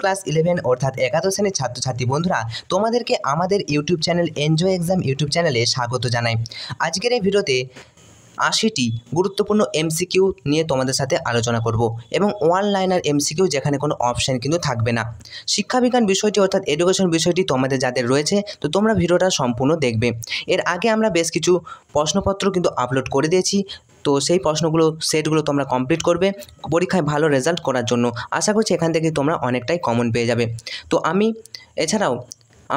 Class 11 অর্থাৎ একাদশ শ্রেণীর ছাত্রছাত্রী বন্ধুরা, তোমাদেরকে আমাদের YouTube channel enjoy exam YouTube চ্যানেলে স্বাগত জানাই। আজকের এই ভিডিওতে 80টি গুরুত্বপূর্ণ এমসিকিউ নিয়ে তোমাদের সাথে আলোচনা করব এবং ওয়ান লাইনার এমসিকিউ যেখানে কোনো অপশান কিন্তু থাকবে না। শিক্ষাবিজ্ঞান বিষয়টি অর্থাৎ এডুকেশন বিষয়টি তোমাদের যাদের রয়েছে, তো তোমরা ভিডিওটা সম্পূর্ণ দেখবে। এর আগে আমরা বেশ কিছু প্রশ্নপত্র কিন্তু আপলোড করে দিয়েছি, তো সেই সেটগুলো তোমরা কমপ্লিট করবে পরীক্ষায় ভালো রেজাল্ট করার জন্য। আশা করছি এখান থেকে তোমরা অনেকটাই কমন পেয়ে যাবে। তো আমি এছাড়াও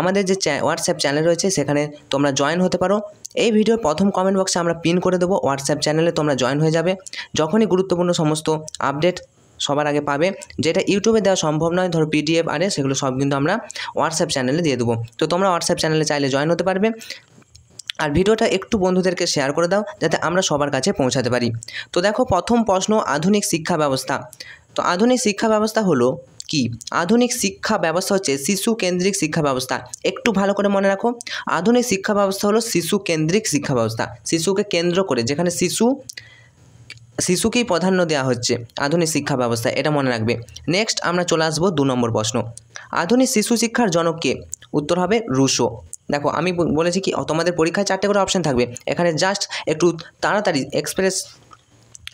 আমাদের যে হোয়াটসঅ্যাপ চ্যানেল রয়েছে সেখানে তোমরা জয়েন হতে পারো। এই ভিডিওর প্রথম কমেন্ট বক্সে আমরা পিন করে দেবো, হোয়াটসঅ্যাপ চ্যানেলে তোমরা জয়েন হয়ে যাবে। যখনই গুরুত্বপূর্ণ সমস্ত আপডেট সবার আগে পাবে, যেটা ইউটিউবে দেওয়া সম্ভব নয়, ধরো পিডিএফ আরে সেগুলো সব কিন্তু আমরা হোয়াটসঅ্যাপ চ্যানেলে দিয়ে দেবো। তো তোমরা হোয়াটসঅ্যাপ চ্যানেলে চাইলে জয়েন হতে পারবে। আর ভিডিওটা একটু বন্ধুদেরকে শেয়ার করে দাও যাতে আমরা সবার কাছে পৌঁছাতে পারি। তো দেখো, প্রথম প্রশ্ন, আধুনিক শিক্ষা ব্যবস্থা। তো আধুনিক শিক্ষা ব্যবস্থা হলো কি? আধুনিক শিক্ষা ব্যবস্থা হচ্ছে শিশু কেন্দ্রিক শিক্ষা ব্যবস্থা। একটু ভালো করে মনে রাখো, আধুনিক শিক্ষা ব্যবস্থা হলো শিশু কেন্দ্রিক শিক্ষা ব্যবস্থা। শিশুকে কেন্দ্র করে, যেখানে শিশুকেই প্রাধান্য দেওয়া হচ্ছে আধুনিক শিক্ষা ব্যবস্থা, এটা মনে রাখবে। নেক্সট আমরা চলে আসবো 2 নম্বর প্রশ্ন। আধুনিক শিশু শিক্ষার জনক কে? উত্তর হবে রুশো। দেখো, আমি বলেছি কি তোমাদের পরীক্ষায় 4টে করে অপশান থাকবে, এখানে জাস্ট একটু তাড়াতাড়ি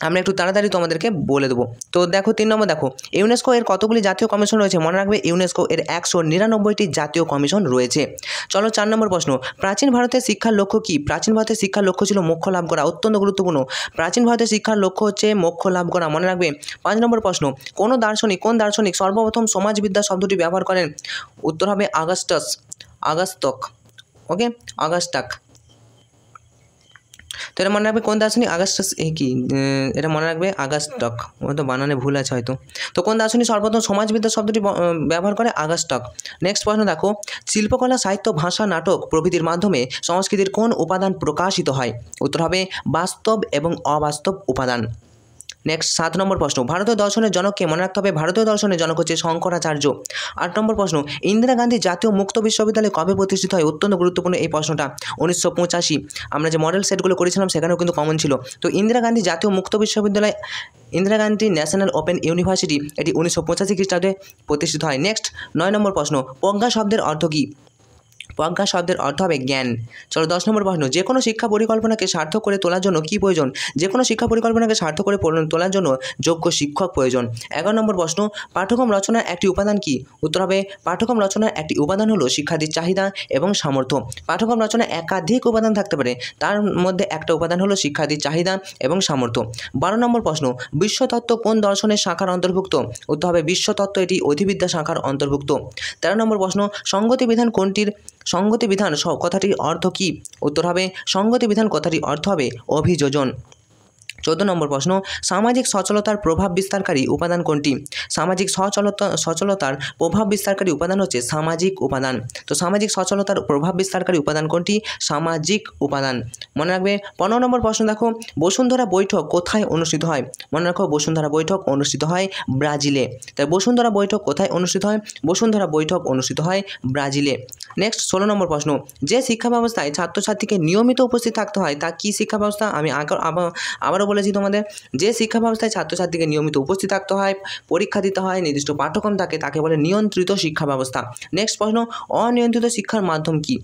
আমরা একটু তাড়াতাড়ি তোমাদেরকে বলে দেবো। তো দেখো 3 নম্বর, দেখো ইউনেস্কো এর কতগুলি জাতীয় কমিশন রয়েছে? মনে রাখবে ইউনেস্কো এর 199টি জাতীয় কমিশন রয়েছে। চলো 4 নম্বর প্রশ্ন। প্রাচীন ভারতের শিক্ষার লক্ষ্য কি? প্রাচীন ভারতের শিক্ষার লক্ষ্য ছিল মোক্ষ লাভ করা। অত্যন্ত গুরুত্বপূর্ণ, প্রাচীন ভারতের শিক্ষার লক্ষ্য হচ্ছে মোক্ষ লাভ করা, মনে রাখবে। 5 নম্বর প্রশ্ন। কোন দার্শনিক সর্বপ্রথম সমাজবিদ্যা শব্দটি ব্যবহার করেন? উত্তর হবে আগস্টক। ওকে, আগস্টাক। তো এটা মনে রাখবে কোন দার্শনিক? এটা মনে রাখবে আগস্টক। হয়তো বানানে ভুল আছে হয়তো। তো কোন দার্শনিক সর্বপ্রথম সমাজবিদ্যা শব্দটি ব্যবহার করে? আগস্টক। নেক্সট প্রশ্ন দেখো, শিল্পকলা, সাহিত্য, ভাষা, নাটক প্রভৃতির মাধ্যমে সংস্কৃতির কোন উপাদান প্রকাশিত হয়? উত্তর হবে বাস্তব এবং অবাস্তব উপাদান। নেক্সট 7 নম্বর প্রশ্ন। ভারতীয় দর্শনের জনককে? মনে রাখতে হবে ভারতীয় দর্শনের জনক হচ্ছে শঙ্করাচার্য। 8 নম্বর প্রশ্ন। ইন্দিরা গান্ধী জাতীয় মুক্ত বিশ্ববিদ্যালয় কবে প্রতিষ্ঠিত হয়? অত্যন্ত গুরুত্বপূর্ণ এই প্রশ্নটা। 1985। আমরা যে মডেল সেটগুলো করেছিলাম সেখানেও কিন্তু কমন ছিল। তো ইন্দিরা গান্ধী জাতীয় মুক্ত বিশ্ববিদ্যালয়, Indira Gandhi national open university, এটি 1985 খ্রিস্টাব্দে প্রতিষ্ঠিত হয়। নেক্সট 9 নম্বর প্রশ্ন। প্রজ্ঞা শব্দের অর্থ কী? প্রজ্ঞা শব্দের অর্থ হবে জ্ঞান। চলো 10 নম্বর প্রশ্ন। যে কোনো শিক্ষা পরিকল্পনাকে সার্থক করে তোলার জন্য কী প্রয়োজন? যে কোনো শিক্ষা পরিকল্পনাকে সার্থক করে তোলার জন্য যোগ্য শিক্ষক প্রয়োজন। 11 নম্বর প্রশ্ন। পাঠ্যক্রম রচনার একটি উপাদান কী? উত্তর হবে পাঠ্যক্রম রচনার একটি উপাদান হলো শিক্ষার্থীর চাহিদা এবং সামর্থ্য। পাঠ্যক্রম রচনায় একাধিক উপাদান থাকতে পারে, তার মধ্যে একটা উপাদান হলো শিক্ষার্থীর চাহিদা এবং সামর্থ্য। 12 নম্বর প্রশ্ন। বিশ্বতত্ত্ব কোন দর্শনের শাখার অন্তর্ভুক্ত? উত্তর হবে বিশ্বতত্ত্ব, এটি অধিবিদ্যা শাখার অন্তর্ভুক্ত। 13 নম্বর প্রশ্ন। সংগতি বিধান কথাটির অর্থ কী? উত্তর হবে সংগতি বিধান কথাটির অর্থ হবে অভিযোজন। 14 নম্বর প্রশ্ন। সামাজিক সচলতার প্রভাব বিস্তারকারী উপাদান কোনটি? সামাজিক সচলতার প্রভাব বিস্তারকারী উপাদান হচ্ছে সামাজিক উপাদান। তো সামাজিক সচলতার প্রভাব বিস্তারকারী উপাদান কোনটি? সামাজিক উপাদান। মনে রাখবে। 15 নম্বর প্রশ্ন দেখো, বসুন্ধরা বৈঠক কোথায় অনুষ্ঠিত হয়? মনে রাখো, বসুন্ধরা বৈঠক অনুষ্ঠিত হয় ব্রাজিলে। তাই বসুন্ধরা বৈঠক কোথায় অনুষ্ঠিত হয়? বসুন্ধরা বৈঠক অনুষ্ঠিত হয় ব্রাজিলে। নেক্সট 16 নম্বর প্রশ্ন। যে শিক্ষা ব্যবস্থায় ছাত্রছাত্রীকে নিয়মিত উপস্থিত থাকতে হয় তা কী শিক্ষা ব্যবস্থা? আমি আবারও বলেছি তোমাদের, যে শিক্ষা ব্যবস্থায় ছাত্রছাত্রীকে নিয়মিত উপস্থিত থাকতে হয়, পরীক্ষা দিতে হয়, নির্দিষ্ট পাঠ্যক্রম থাকে, তাকে বলে নিয়ন্ত্রিত শিক্ষা ব্যবস্থা। নেক্সট প্রশ্ন। অনিয়ন্ত্রিত শিক্ষার মাধ্যম কি?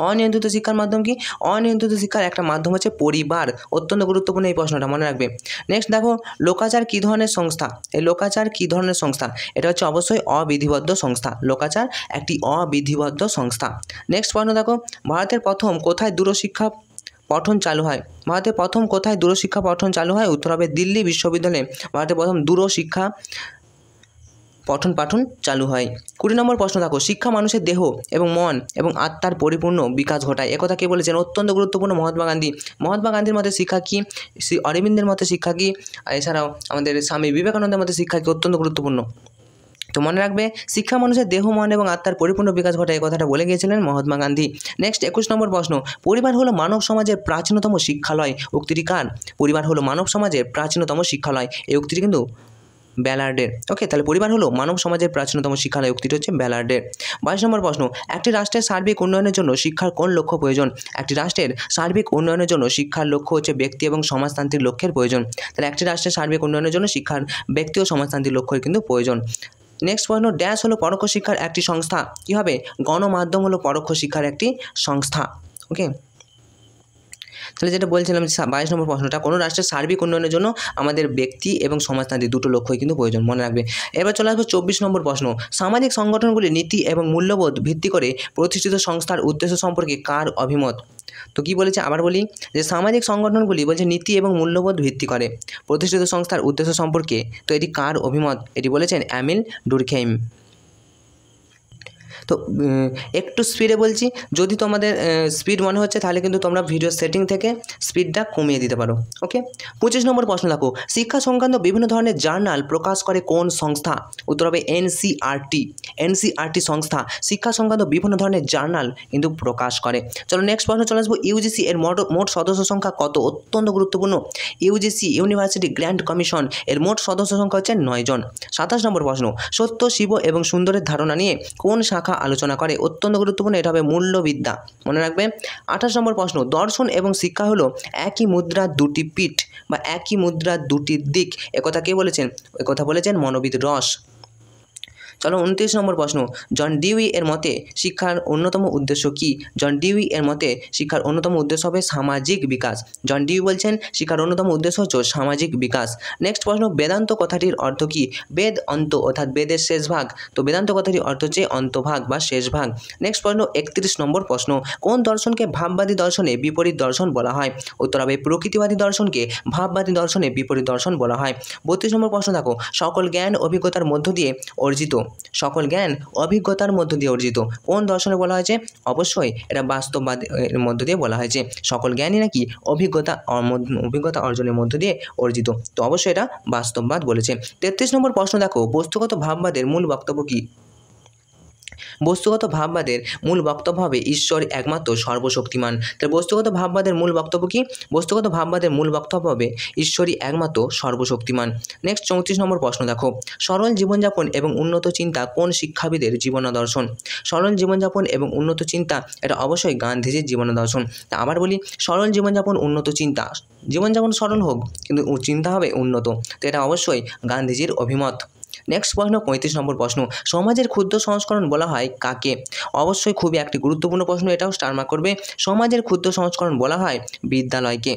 অনিয়ন্ত্রিত শিক্ষার মাধ্যম কি? অনিয়ন্ত্রিত শিক্ষার একটা মাধ্যম হচ্ছে পরিবার। অত্যন্ত গুরুত্বপূর্ণ এই প্রশ্নটা, মনে রাখবে। নেক্সট দেখো, লোকাচার কী ধরনের সংস্থা? এই লোকাচার কী ধরনের সংস্থা? এটা হচ্ছে অবশ্যই অবিধিবদ্ধ সংস্থা। লোকাচার একটি অবিধিবদ্ধ সংস্থা। নেক্সট প্রশ্ন দেখো, ভারতের প্রথম কোথায় দূরশিক্ষা পঠন চালু হয়? ভারতের প্রথম কোথায় দূরশিক্ষা পঠন চালু হয়? উত্তর হবে দিল্লি বিশ্ববিদ্যালয়ে ভারতের প্রথম দূরশিক্ষা পাঠন চালু হয়। 20 নম্বর প্রশ্ন দেখো, শিক্ষা মানুষের দেহ এবং মন এবং আত্মার পরিপূর্ণ বিকাশ ঘটায়, একথা কে বলেছেন? অত্যন্ত গুরুত্বপূর্ণ, মহাত্মা গান্ধী। মহাত্মা গান্ধীর মতে শিক্ষা কী? শ্রী অরবিন্দের মতে শিক্ষা কী? এছাড়াও আমাদের স্বামী বিবেকানন্দের মতে শিক্ষা কী? অত্যন্ত গুরুত্বপূর্ণ। তো মনে রাখবে, শিক্ষা মানুষের দেহ, মন এবং আত্মার পরিপূর্ণ বিকাশ ঘটায়, এই কথাটা বলে গিয়েছিলেন মহাত্মা গান্ধী। নেক্সট 21 নম্বর প্রশ্ন। পরিবার হলো মানব সমাজের প্রাচীনতম শিক্ষালয়, উক্তিটি কার? পরিবার হলো মানব সমাজের প্রাচীনতম শিক্ষালয়, এই উক্তিটি কিন্তু ব্যালার্ডের। ওকে, তাহলে পরিবার হলো মানব সমাজের প্রাচীনতম শিক্ষালয়, উক্তিটি হচ্ছে ব্যালার্ডের। 22 নম্বর প্রশ্ন। একটি রাষ্ট্রের সার্বিক উন্নয়নের জন্য শিক্ষার কোন লক্ষ্য প্রয়োজন? একটি রাষ্ট্রের সার্বিক উন্নয়নের জন্য শিক্ষার লক্ষ্য হচ্ছে ব্যক্তি এবং সমাজতান্ত্রিক লক্ষ্যের প্রয়োজন। তাহলে একটি রাষ্ট্রের সার্বিক উন্নয়নের জন্য শিক্ষার ব্যক্তি ও সমাজতান্ত্রিক লক্ষ্যের কিন্তু প্রয়োজন। নেক্সট প্রশ্ন, ড্যাশ হলো পরোক্ষ শিক্ষার একটি সংস্থা। কী হবে? গণমাধ্যম হলো পরোক্ষ শিক্ষার একটি সংস্থা। ওকে, তাহলে যেটা বলছিলাম 22 নম্বর প্রশ্নটা, কোনো রাষ্ট্রের সার্বিক উন্নয়নের জন্য আমাদের ব্যক্তি এবং সমাজতান্ত্রিক দুটো লক্ষ্যই কিন্তু প্রয়োজন, মনে রাখবে। এবার চলে আসবো 24 নম্বর প্রশ্ন, সামাজিক সংগঠনগুলি নীতি এবং মূল্যবোধ ভিত্তি করে প্রতিষ্ঠিত সংস্থার উদ্দেশ্য সম্পর্কে কার অভিমত? তো কি বলেছে, আবার বলি, যে সামাজিক সংগঠনগুলি বলছে নীতি এবং মূল্যবোধ ভিত্তি করে প্রতিষ্ঠিত সংস্থার উদ্দেশ্য সম্পর্কে, তো এটি কার অভিমত? এটি বলেছেন এমিল ডুরখেইম। তো একটু স্পিডে বলছি, যদি তোমাদের স্পিড মনে হচ্ছে তাহলে কিন্তু তোমরা ভিডিও সেটিং থেকে স্পিডটা কমিয়ে দিতে পারো। ওকে, 25 নম্বর প্রশ্ন দেখো, শিক্ষা সংক্রান্ত বিভিন্ন ধরনের জার্নাল প্রকাশ করে কোন সংস্থা? উত্তর হবে এনসিইআরটি। এনসিইআরটি সংস্থা শিক্ষা সংক্রান্ত বিভিন্ন ধরনের জার্নাল কিন্তু প্রকাশ করে। চলো নেক্সট প্রশ্ন চলে আসবো, ইউজিসি এর মোট সদস্য সংখ্যা কত? অত্যন্ত গুরুত্বপূর্ণ। ইউজিসি ইউনিভার্সিটি গ্র্যান্ড কমিশন এর মোট সদস্য সংখ্যা হচ্ছে 9 জন। 27 নম্বর প্রশ্ন, সত্য, শিব এবং সুন্দরের ধারণা নিয়ে কোন শাখা আলোচনা করে? অত্যন্ত গুরুত্বপূর্ণ, এটা হবে মূল্যবিদ্যা, মনে রাখবে। 28 নম্বর প্রশ্ন, দর্শন এবং শিক্ষা হলো একই মুদ্রার দুটি পিঠ বা একই মুদ্রার দুটি দিক, একথা কে বলেছেন? একথা বলেছেন মনোবিদ রস। চলো 29 নম্বর প্রশ্ন, জন ডিউই এর মতে শিক্ষার অন্যতম উদ্দেশ্য কি? জন ডিউই এর মতে শিক্ষার অন্যতম উদ্দেশ্য হবে সামাজিক বিকাশ। জন ডিউই বলছেন শিক্ষার অন্যতম উদ্দেশ্য হচ্ছে সামাজিক বিকাশ। নেক্সট প্রশ্ন, বেদান্ত কথাটির অর্থ কি? বেদ অন্ত অর্থাৎ বেদের শেষ ভাগ, তো বেদান্ত কথাটির অর্থ হচ্ছে অন্তভাগ বা শেষ ভাগ। নেক্সট প্রশ্ন 31 নম্বর প্রশ্ন, কোন দর্শনকে ভাববাদী দর্শনে বিপরীত দর্শন বলা হয়? উত্তর হবে প্রকৃতিবাদী দর্শনকে ভাববাদী দর্শনে বিপরীত দর্শন বলা হয়। 32 নম্বর প্রশ্ন দেখো, সকল জ্ঞান অভিজ্ঞতার মধ্য দিয়ে অর্জিত, সকল জ্ঞান অভিজ্ঞতার মধ্য দিয়ে অর্জিত কোন দর্শনে বলা হয়েছে? অবশ্যই এটা বাস্তববাদ এর মধ্য দিয়ে বলা হয়েছে, সকল জ্ঞানই নাকি অভিজ্ঞতা অর্জনের মধ্য দিয়ে অর্জিত, তো অবশ্যই এটা বাস্তববাদ বলেছে। 33 নম্বর প্রশ্ন দেখো, বস্তুগত ভাববাদের মূল বক্তব্য কি? বস্তুগত ভাববাদের মূল বক্তব্য হবে ঈশ্বর একমাত্র সর্বশক্তিমান। তাই বস্তুগত ভাববাদের মূল বক্তব্য কি? বস্তুগত ভাববাদের মূল বক্তব্য হবে ঈশ্বরই একমাত্র সর্বশক্তিমান। নেক্সট 34 নম্বর প্রশ্ন দেখো, সরল জীবনযাপন এবং উন্নত চিন্তা কোন শিক্ষাবিদের জীবনাদর্শন? সরল জীবনযাপন এবং উন্নত চিন্তা এটা অবশ্যই গান্ধীজির জীবনাদর্শন। তা আবার বলি, সরল জীবনযাপন উন্নত চিন্তা, জীবনযাপন সরল হোক কিন্তু চিন্তা হবে উন্নত, তো এটা অবশ্যই গান্ধীজির অভিমত। নেক্সট প্রশ্ন 35 নম্বর প্রশ্ন, সমাজের ক্ষুদ্র সংস্করণ বলা হয় কাকে? অবশ্যই খুবই একটি গুরুত্বপূর্ণ প্রশ্ন, এটাও স্টার মার্ক করবে। সমাজের ক্ষুদ্র সংস্করণ বলা হয় বিদ্যালয়কে।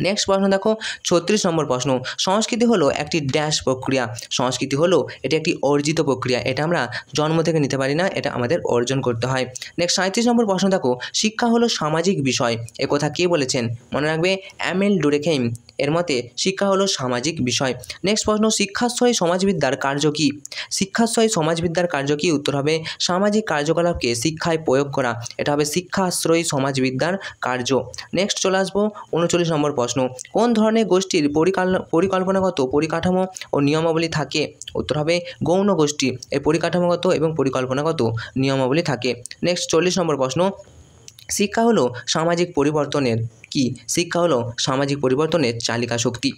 নেক্সট প্রশ্ন দেখো 36 নম্বর প্রশ্ন, সংস্কৃতি হলো একটি ড্যাশ প্রক্রিয়া। সংস্কৃতি হলো এটি একটি অর্জিত প্রক্রিয়া, এটা আমরা জন্ম থেকে নিতে পারি না, এটা আমাদের অর্জন করতে হয়। নেক্সট 37 নম্বর প্রশ্ন দেখো, শিক্ষা হলো সামাজিক বিষয়, এ কথা কে বলেছেন? মনে রাখবে এমিল ডুরখেইম এর মতে শিক্ষা হলো সামাজিক বিষয়। নেক্সট প্রশ্ন, শিক্ষাশ্রয়ী সমাজবিদ্যার কার্য কী? শিক্ষাশ্রয়ী সমাজবিদ্যার কার্য কী? উত্তর হবে সামাজিক কার্যকলাপকে শিক্ষায় প্রয়োগ করা, এটা হবে শিক্ষাশ্রয়ী সমাজবিদ্যার কার্য। নেক্সট চলে আসবো 39 নম্বর প্রশ্ন, কোন ধরনের গোষ্ঠীর পরিকল্পনাগত পরিকাঠামো ও নিয়মাবলী থাকে? উত্তর হবে গৌণ গোষ্ঠী, এর পরিকাঠামোগত এবং পরিকল্পনাগত নিয়মাবলী থাকে। নেক্সট 40 নম্বর প্রশ্ন, শিক্ষা হলো সামাজিক পরিবর্তনের কি? শিক্ষা হলো সামাজিক পরিবর্তনের চালিকা শক্তি।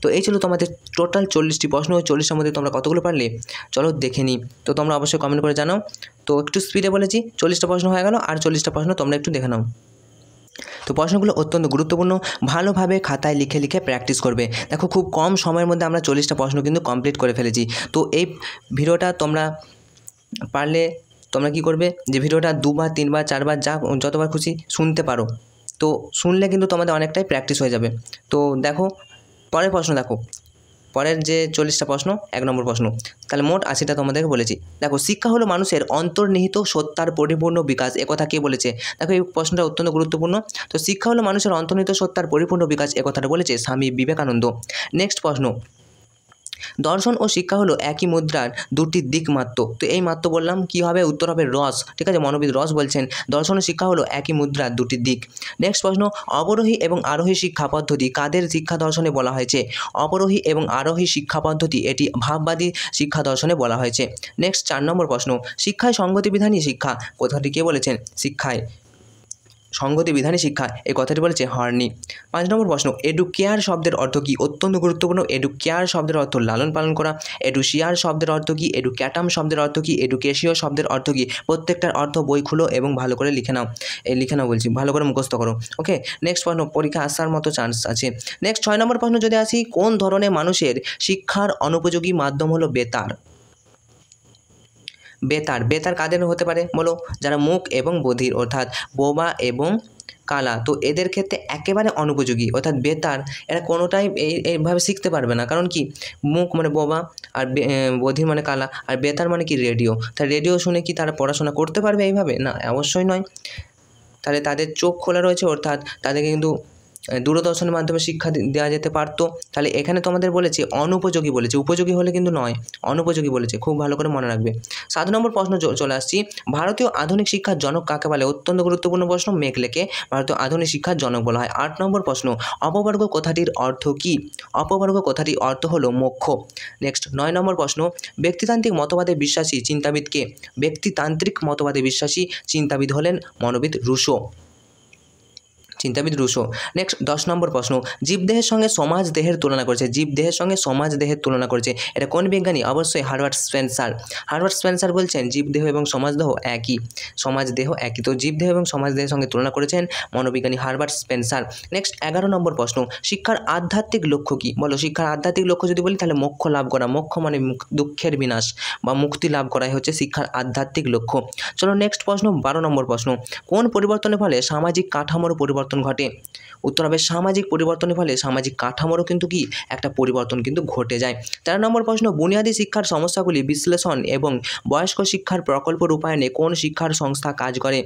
তো এই ছিল তোমাদের টোটাল 40টি প্রশ্ন, 40টার মধ্যে তোমরা কতগুলো পারলে চলো দেখে নিই। তো তোমরা অবশ্যই কমেন্ট করে জানাও। তো একটু স্পিডে বলেছি, 40টা প্রশ্ন হয়ে গেল, আর 40টা প্রশ্ন তোমরা একটু দেখে নাও। তো প্রশ্নগুলো অত্যন্ত গুরুত্বপূর্ণ, ভালোভাবে খাতায় লিখে লিখে প্র্যাকটিস করবে। দেখো খুব কম সময়ের মধ্যে আমরা 40টা প্রশ্ন কিন্তু কমপ্লিট করে ফেলেছি। তো এই ভিডিওটা তোমরা পারলে তোমরা কি করবে, যে ভিডিওটা 2বার 3বার 4বার যতবার খুশি শুনতে পারো, তো শুনলে কিন্তু তোমাদের অনেকটাই প্র্যাকটিস হয়ে যাবে। তো দেখো পরের প্রশ্ন, দেখো পরের যে 40টা প্রশ্ন, 1 নম্বর প্রশ্ন, তাহলে মোট 80টা তোমাদেরকে বলেছি। দেখো, শিক্ষা হলো মানুষের অন্তর্নিহিত সত্তার পরিপূর্ণ বিকাশ, একথা কে বলেছে? দেখো এই প্রশ্নটা অত্যন্ত গুরুত্বপূর্ণ। তো শিক্ষা হলো মানুষের অন্তর্নিহিত সত্তার পরিপূর্ণ বিকাশ, একথাটা বলেছে স্বামী বিবেকানন্দ। নেক্সট প্রশ্ন, দর্শন ও শিক্ষা হলো একই মুদ্রার দুটি দিক মাত্র, তো এই মাত্র বললাম কি হবে? উত্তর হবে রস, ঠিক আছে, মনোবিদ রস বলছেন দর্শন ও শিক্ষা হলো একই মুদ্রার দুটি দিক। নেক্সট প্রশ্ন, অবরোহী এবং আরোহী শিক্ষা পদ্ধতি কাদের শিক্ষা দর্শনে বলা হয়েছে? অবরোহী এবং আরোহী শিক্ষা পদ্ধতি এটি ভাববাদী শিক্ষা দর্শনে বলা হয়েছে। নেক্সট 4 নম্বর প্রশ্ন, শিক্ষায় সঙ্গতি বিধানী শিক্ষা, কথাটি কে বলেছেন? শিক্ষায় সঙ্গতি বিধানী শিক্ষা, এই কথাটি বলেছে হর্নি। 5 নম্বর প্রশ্ন, এডুকেয়ার শব্দের অর্থ কী? অত্যন্ত গুরুত্বপূর্ণ, এডুকেয়ার শব্দের অর্থ লালন পালন করা। এডুশিয়ার শব্দের অর্থ কী? এডুক্যাটাম শব্দের অর্থ কী? এডুকেশীয় শব্দের অর্থ কী? প্রত্যেকটার অর্থ বই খুলো এবং ভালো করে লিখে নাও, বলছি ভালো করে মুখস্থ করো। ওকে, নেক্সট প্রশ্ন, পরীক্ষা আসার মতো চান্স আছে। নেক্সট 6 নম্বর প্রশ্ন যদি আসি, কোন ধরনের মানুষের শিক্ষার অনুপযোগী মাধ্যম হলো বেতার? বেতার, বেতার কাদের হতে পারে বলো? যারা মুখ এবং বধির অর্থাৎ বোবা এবং কালা, তো এদের ক্ষেত্রে একেবারে অনুপযোগী। অর্থাৎ বেতার এরা কোনোটাই এইভাবে শিখতে পারবে না, কারণ কি মুখ মানে বোবা আর বধির মানে কালা, আর বেতার মানে কি রেডিও। তাই রেডিও শুনে কি তারা পড়াশোনা করতে পারবে এইভাবে? না, অবশ্যই নয়। তাহলে তাদের চোখ খোলা রয়েছে, অর্থাৎ তাদেরকে কিন্তু দূরদর্শনের মাধ্যমে শিক্ষা দেওয়া যেতে পারতো। তাহলে এখানে তোমাদের বলেছে অনুপযোগী বলেছে, উপযোগী হলে কিন্তু নয়, অনুপযোগী বলেছে, খুব ভালো করে মনে রাখবে। 7 নম্বর প্রশ্ন চলে আসছি, ভারতীয় আধুনিক শিক্ষার জনক কাকে বলে? অত্যন্ত গুরুত্বপূর্ণ প্রশ্ন, মেঘ লেখে ভারতীয় আধুনিক শিক্ষার জনক বলা হয়। 8 নম্বর প্রশ্ন, অপবর্গ কথাটির অর্থ কী? অপবর্গ কথাটির অর্থ হলো মোক্ষ। নেক্সট 9 নম্বর প্রশ্ন, ব্যক্তিতান্ত্রিক মতবাদে বিশ্বাসী চিন্তাবিদ কে? ব্যক্তিতান্ত্রিক মতবাদে বিশ্বাসী চিন্তাবিদ হলেন মনোবিদ রুশো, চিন্তাবিদ রুশো। নেক্সট 10 নম্বর প্রশ্ন, জীবদেহের সঙ্গে সমাজ দেহের তুলনা করেছে, জীবদেহের সঙ্গে সমাজ দেহের তুলনা করেছে, এটা কোন বিজ্ঞানী? অবশ্যই হারবার্ট স্পেন্সার। হারবার্ট স্পেন্সার বলছেন জীবদেহ এবং সমাজদেহ একই, সমাজদেহ একই, তো জীবদেহ এবং সমাজদেহের সঙ্গে তুলনা করেছেন মনোবিজ্ঞানী হারবার্ট স্পেন্সার। নেক্সট 11 নম্বর প্রশ্ন, শিক্ষার আধ্যাত্মিক লক্ষ্য কী? বলো, শিক্ষার আধ্যাত্মিক লক্ষ্য যদি বলি তাহলে মোক্ষ লাভ করা, মোক্ষ মানে দুঃখের বিনাশ বা মুক্তি লাভ করাই হচ্ছে শিক্ষার আধ্যাত্মিক লক্ষ্য। চলো নেক্সট প্রশ্ন 12 নম্বর প্রশ্ন, কোন পরিবর্তনের ফলে সামাজিক কাঠামোর পরিবর্তন ঘটে? উত্তর হবে সামাজিক পরিবর্তনের ফলে সামাজিক কাঠামোরও কিন্তু কি একটা পরিবর্তন কিন্তু ঘটে যায়। 13 নম্বর প্রশ্ন, বুনিয়াদী শিক্ষার সমস্যাগুলি বিশ্লেষণ এবং বয়স্ক শিক্ষার প্রকল্প রূপায়ণে কোন শিক্ষার সংস্থা কাজ করে?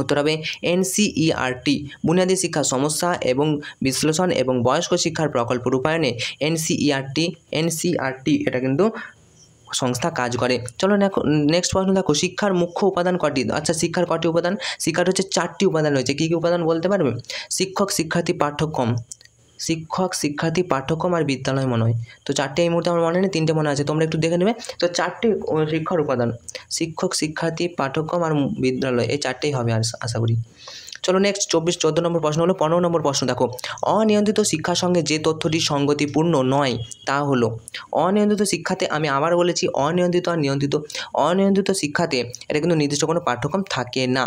উত্তর হবে NCERT, বুনিয়াদী শিক্ষার সমস্যা এবং বিশ্লেষণ এবং বয়স্ক শিক্ষার প্রকল্প রূপায়ণে NCERT এটা কিন্তু সংস্থা কাজ করে। চলো নেক্সট প্রশ্ন দেখো, শিক্ষার মুখ্য উপাদান কটি? আচ্ছা, শিক্ষার কটি উপাদান? শিক্ষার হচ্ছে 4টি উপাদান রয়েছে। কী কী উপাদান বলতে পারবে? শিক্ষক, শিক্ষার্থী, পাঠ্যক্রম, শিক্ষক, শিক্ষার্থী, পাঠ্যক্রম আর বিদ্যালয় মনে হয়। তো 4টে এই মুহূর্তে আমার মনে নেই, 3টে মনে আছে, তোমরা একটু দেখে নেবে। তো 4টি শিক্ষার উপাদান, শিক্ষক, শিক্ষার্থী, পাঠ্যক্রম আর বিদ্যালয়, এই 4টেই হবে আশা করি। চলো নেক্সট 14 নম্বর প্রশ্ন হলো 15 নম্বর প্রশ্ন দেখো, অনিয়ন্ত্রিত শিক্ষার সঙ্গে যে তথ্যটি সঙ্গতিপূর্ণ নয় তা হলো? অনিয়ন্ত্রিত শিক্ষাতে, আমি আবার বলেছি, অনিয়ন্ত্রিত আর নিয়ন্ত্রিত, অনিয়ন্ত্রিত শিক্ষাতে এটা কিন্তু নির্দিষ্ট কোনো পাঠ্যক্রম থাকে না,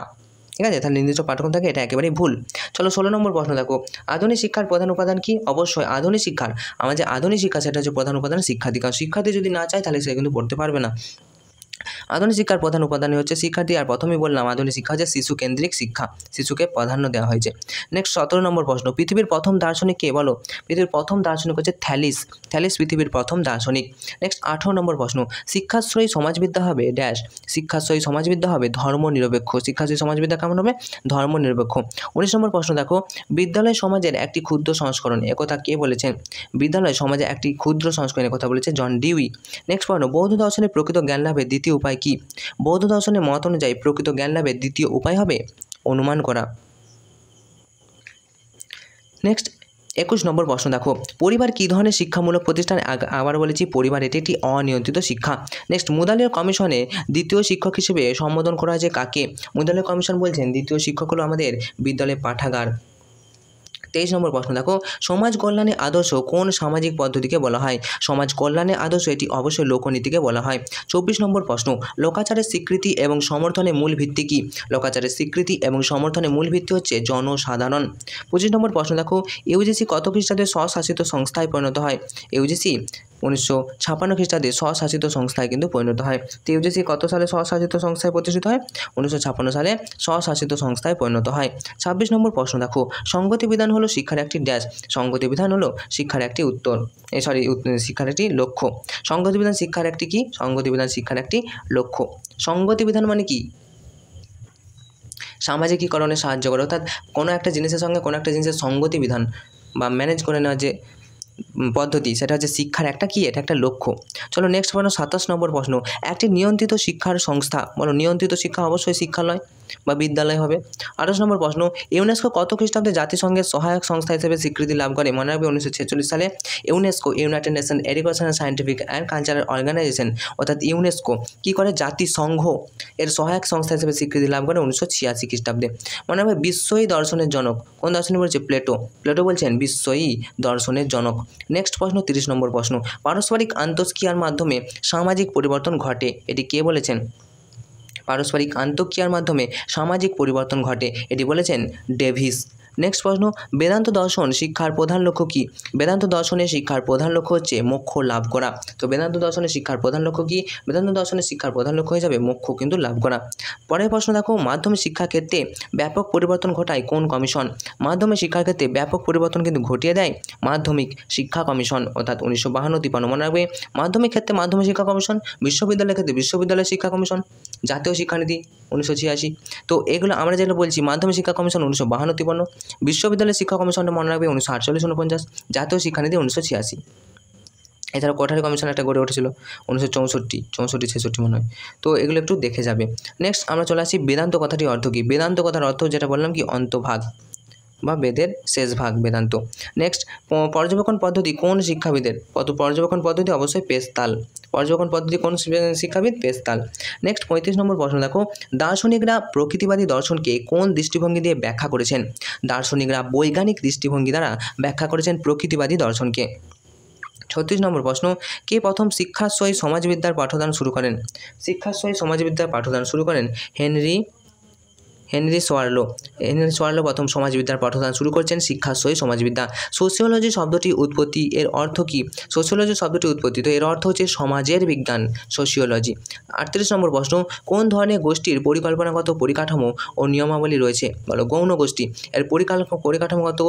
ঠিক আছে? তাহলে নির্দিষ্ট পাঠ্যক্রম থাকে, এটা একেবারেই ভুল। চলো 16 নম্বর প্রশ্ন দেখো, আধুনিক শিক্ষার প্রধান উপাদান কি? অবশ্যই আধুনিক শিক্ষার, আমার যে আধুনিক শিক্ষা সেটা হচ্ছে প্রধান উপাদান শিক্ষার্থী, কারণ শিক্ষার্থী যদি না চায় তাহলে সে কিন্তু পড়তে পারবে না। আধুনিক শিক্ষার প্রধান উপাদানই হচ্ছে শিক্ষার্থী, আর প্রথমেই বললাম আধুনিক শিক্ষা হচ্ছে শিশু কেন্দ্রিক শিক্ষা, শিশুকে প্রাধান্য দেওয়া হয়েছে। নেক্সট 17 নম্বর প্রশ্ন, পৃথিবীর প্রথম দার্শনিক কে? বলো, পৃথিবীর প্রথম দার্শনিক হচ্ছে থ্যালিস, থ্যালিস পৃথিবীর প্রথম দার্শনিক। নেক্সট 18 নম্বর প্রশ্ন, শিক্ষাশ্রয়ী সমাজবিদ্যা হবে ড্যাশ, শিক্ষাশ্রয়ী সমাজবিদ্যা হবে ধর্মনিরপেক্ষ, শিক্ষাশ্রয়ী সমাজবিদ্যা কেমন হবে? ধর্মনিরপেক্ষ। 19 নম্বর প্রশ্ন দেখো, বিদ্যালয় সমাজের একটি ক্ষুদ্র সংস্করণ, একথা কে বলেছেন? বিদ্যালয় সমাজের একটি ক্ষুদ্র সংস্করণ, একথা বলেছে জন ডিউই। নেক্সট প্রশ্ন, বৌদ্ধ দর্শনের প্রকৃত জ্ঞান লাভের দ্বিতীয় উপায় কি? বৌদ্ধ দর্শনের মত অনুযায়ী প্রকৃত জ্ঞান লাভের দ্বিতীয় উপায় হবে অনুমান করা। নেক্সট 21 নম্বর প্রশ্ন দেখো, পরিবার কী ধরনের শিক্ষামূলক প্রতিষ্ঠান? আবার বলেছি, পরিবার এটি একটি অনিয়ন্ত্রিত শিক্ষা। নেক্সট, মুদালিয়ার কমিশনে দ্বিতীয় শিক্ষক হিসেবে সম্বোধন করা হয়েছে কাকে? মুদালিয়ার কমিশন বলছেন দ্বিতীয় শিক্ষক হলো আমাদের বিদ্যালয়ের পাঠাগার। 23 নম্বর প্রশ্ন দেখো, সমাজ কল্যাণের আদর্শ কোন সামাজিক পদ্ধতিকে বলা হয়? সমাজ কল্যাণের আদর্শ এটি অবশ্যই লোকনীতিকে বলা হয়। 24 নম্বর প্রশ্ন, লোকাচারের স্বীকৃতি এবং সমর্থনের মূল ভিত্তি কি? লোকাচারের স্বীকৃতি এবং সমর্থনের মূল ভিত্তি হচ্ছে জনসাধারণ। 25 নম্বর প্রশ্ন দেখো, ইউজিসি কত খ্রিস্টাব্দে স্বশাসিত সংস্থায় পরিণত হয়? ইউজিসি 1956 খ্রিস্টাব্দে স্বশাসিত সংস্থায় কিন্তু পরিণত হয়। তো ইউজিসি কত সালে স্বশাসিত সংস্থায় প্রতিষ্ঠিত হয়? 1956 সালে স্বশাসিত সংস্থায় পরিণত হয়। 26 নম্বর প্রশ্ন দেখো, সঙ্গতি বিধান হলো শিক্ষার একটি ড্যাশ, সঙ্গতি বিধান হলো শিক্ষার একটি শিক্ষার একটি লক্ষ্য। সঙ্গতি বিধান শিক্ষার একটি কি? সঙ্গতি বিধান শিক্ষার একটি লক্ষ্য। সঙ্গতি বিধান মানে কি? সামাজিকীকরণে সাহায্য করে, অর্থাৎ কোনো একটা জিনিসের সঙ্গে কোনো একটা জিনিসের সঙ্গতি বিধান বা ম্যানেজ করে নেওয়ার যে পদ্ধতি, সেটা হচ্ছে শিক্ষার একটা কি? এটা একটা লক্ষ্য। চলো নেক্সট প্রশ্ন 27 নম্বর প্রশ্ন, একটি নিয়ন্ত্রিত শিক্ষার সংস্থা, বলো নিয়ন্ত্রিত শিক্ষা অবশ্যই শিক্ষালয় বা বিদ্যালয় হবে। 28 নম্বর প্রশ্ন, ইউনেস্কো কত খ্রিস্টাব্দে জাতিসংঘের সহায়ক সংস্থা হিসেবে স্বীকৃতি লাভ করে? মনে রাখবে 1946 সালে UNESCO, United Nation Educational Scientific and Cultural Organisation, অর্থাৎ ইউনেস্কো কী করে? জাতিসংঘ এর সহায়ক সংস্থা হিসেবে স্বীকৃতি লাভ করে 1986 খ্রিস্টাব্দে। মনে রাখবে বিশ্বই দর্শনের জনক, কোন দার্শনিক বলছে? প্লেটো, প্লেটো বলছেন বিশ্বই দর্শনের জনক। নেক্সট প্রশ্ন 30 নম্বর প্রশ্ন, পারস্পরিক আন্তঃক্রিয়ার মাধ্যমে সামাজিক পরিবর্তন ঘটে, এটি কে বলেছেন? পারস্পরিক আন্তঃক্রিয়ার মাধ্যমে সামাজিক পরিবর্তন ঘটে, এটি বলেছেন ডেভিস। নেক্সট প্রশ্ন, বেদান্ত দর্শন শিক্ষার প্রধান লক্ষ্য কী? বেদান্ত দর্শনের শিক্ষার প্রধান লক্ষ্য হচ্ছে মোক্ষ লাভ করা। তো বেদান্ত দর্শনের শিক্ষার প্রধান লক্ষ্য কী? বেদান্ত দর্শনের শিক্ষার প্রধান লক্ষ্য হিসাবে মোক্ষ কিন্তু লাভ করা। পরের প্রশ্ন দেখো, মাধ্যমিক শিক্ষার ক্ষেত্রে ব্যাপক পরিবর্তন ঘটায় কোন কমিশন? মাধ্যমিক শিক্ষার ক্ষেত্রে ব্যাপক পরিবর্তন কিন্তু ঘটিয়ে দেয় মাধ্যমিক শিক্ষা কমিশন, অর্থাৎ 1952-53। মনে রাখবে, মাধ্যমিক ক্ষেত্রে মাধ্যমিক শিক্ষা কমিশন, বিশ্ববিদ্যালয়ের ক্ষেত্রে বিশ্ববিদ্যালয় শিক্ষা কমিশন, জাতীয় শিক্ষানীতি 1986। তো এগুলো আমরা যেগুলো বলছি, মাধ্যমিক শিক্ষা কমিশন 1952-53, বিশ্ববিদ্যালয় শিক্ষা কমিশনটা মনে রাখবে 1948-49, জাতীয় শিক্ষানীতি 1986। এছাড়া কোঠারি কমিশন একটা গড়ে উঠেছিল 1964-66 মনে হয়। তো এগুলো একটু দেখে যাবে। নেক্সট আমরা চলে আসি বেদান্ত কথাটির অর্থ কী? বেদান্ত কথার অর্থ যেটা বললাম কি অন্তভাগ বা বেদের শেষ ভাগ বেদান্ত। নেক্সট, পর্যবেক্ষণ পদ্ধতি কোন শিক্ষাবিদের? পর্যবেক্ষণ পদ্ধতি অবশ্যই পেস্তাল। পর্যবেক্ষণ পদ্ধতি কোন শিক্ষাবিদ? পেস্তাল। নেক্সট 35 নম্বর প্রশ্ন দেখো, দার্শনিকরা প্রকৃতিবাদী দর্শনকে কোন দৃষ্টিভঙ্গি দিয়ে ব্যাখ্যা করেছেন? দার্শনিকরা বৈজ্ঞানিক দৃষ্টিভঙ্গি দ্বারা ব্যাখ্যা করেছেন প্রকৃতিবাদী দর্শনকে। 36 নম্বর প্রশ্ন, কে প্রথম শিক্ষাশ্রয়ী সমাজবিদ্যার পাঠদান শুরু করেন? শিক্ষাশ্রয়ী সমাজবিদ্যার পাঠদান শুরু করেন হেনরি সোয়ার্লো প্রথম সমাজবিদ্যার পাঠদান শুরু করেছেন শিক্ষাশ্রয়ী সমাজবিদ্যা। সোশিওলজি শব্দটি উৎপত্তি, এর অর্থ কী? সোশিওলজি শব্দটি উৎপত্তি, তো এর অর্থ হচ্ছে সমাজের বিজ্ঞান, সোশিওলজি। 38 নম্বর প্রশ্ন, কোন ধরনের গোষ্ঠীর পরিকল্পনাগত পরিকাঠামো ও নিয়মাবলী রয়েছে? বলো, গৌণ গোষ্ঠী। এর পরিকাঠামোগত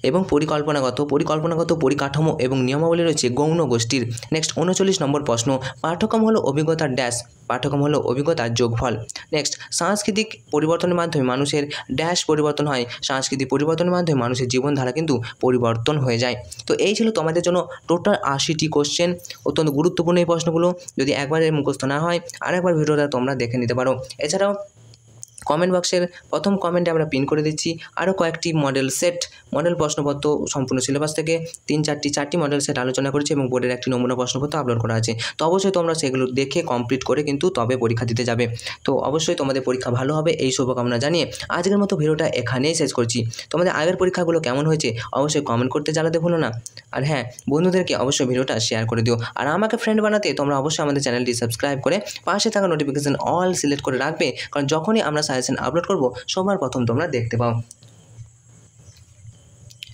এবং পরিকল্পনাগত পরিকাঠামো এবং নিয়মাবলী রয়েছে গৌণ গোষ্ঠীর। নেক্সট 39 নম্বর প্রশ্ন, পাঠ্যক্রম হলো অভিজ্ঞতার ড্যাশ। পাঠ্যক্রম হলো অভিজ্ঞতার যোগফল। নেক্সট, সাংস্কৃতিক পরিবর্তনের মাধ্যমে মানুষের ড্যাশ পরিবর্তন হয়। সাংস্কৃতিক পরিবর্তনের মাধ্যমে মানুষের জীবনধারা কিন্তু পরিবর্তন হয়ে যায়। তো এই ছিল তোমাদের জন্য টোটাল 80টি কোশ্চেন। অত্যন্ত গুরুত্বপূর্ণ এই প্রশ্নগুলো। যদি একবারে মুখস্থ না হয় আরেকবার ভিডিওটা তোমরা দেখে নিতে পারো। এছাড়াও কমেন্ট বক্সের প্রথম কমেন্টে আমরা পিন করে দিচ্ছি আরও কয়েকটি মডেল প্রশ্নপত্র সম্পূর্ণ সিলেবাস থেকে 4টি মডেল সেট আলোচনা করেছি এবং বোর্ডের একটি নমুনা প্রশ্নপত্র আপলোড করা আছে। তো অবশ্যই তোমরা সেগুলো দেখে কমপ্লিট করে কিন্তু তবে পরীক্ষা দিতে যাবে। তো অবশ্যই তোমাদের পরীক্ষা ভালো হবে এই শুভকামনা জানিয়ে আজকের মতো ভিডিওটা এখানেই শেষ করছি। তোমাদের আগের পরীক্ষাগুলো কেমন হয়েছে অবশ্যই কমেন্ট করতে জানাতে ভুলো না। আর হ্যাঁ, বন্ধুদেরকে অবশ্যই ভিডিওটা শেয়ার করে দিও। আর আমাকে ফ্রেন্ড বানাতে তোমরা অবশ্যই আমাদের চ্যানেলটি সাবস্ক্রাইব করে পাশে থাকা নোটিফিকেশন অল সিলেক্ট করে রাখবে, কারণ যখনই আমরা সাজেশন আপলোড করব সবার প্রথম তোমরা দেখতে পাও।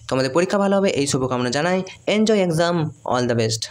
তোমাদের পরীক্ষা ভালো হবে এই শুভকামনা জানাই। Enjoy exam, all the best.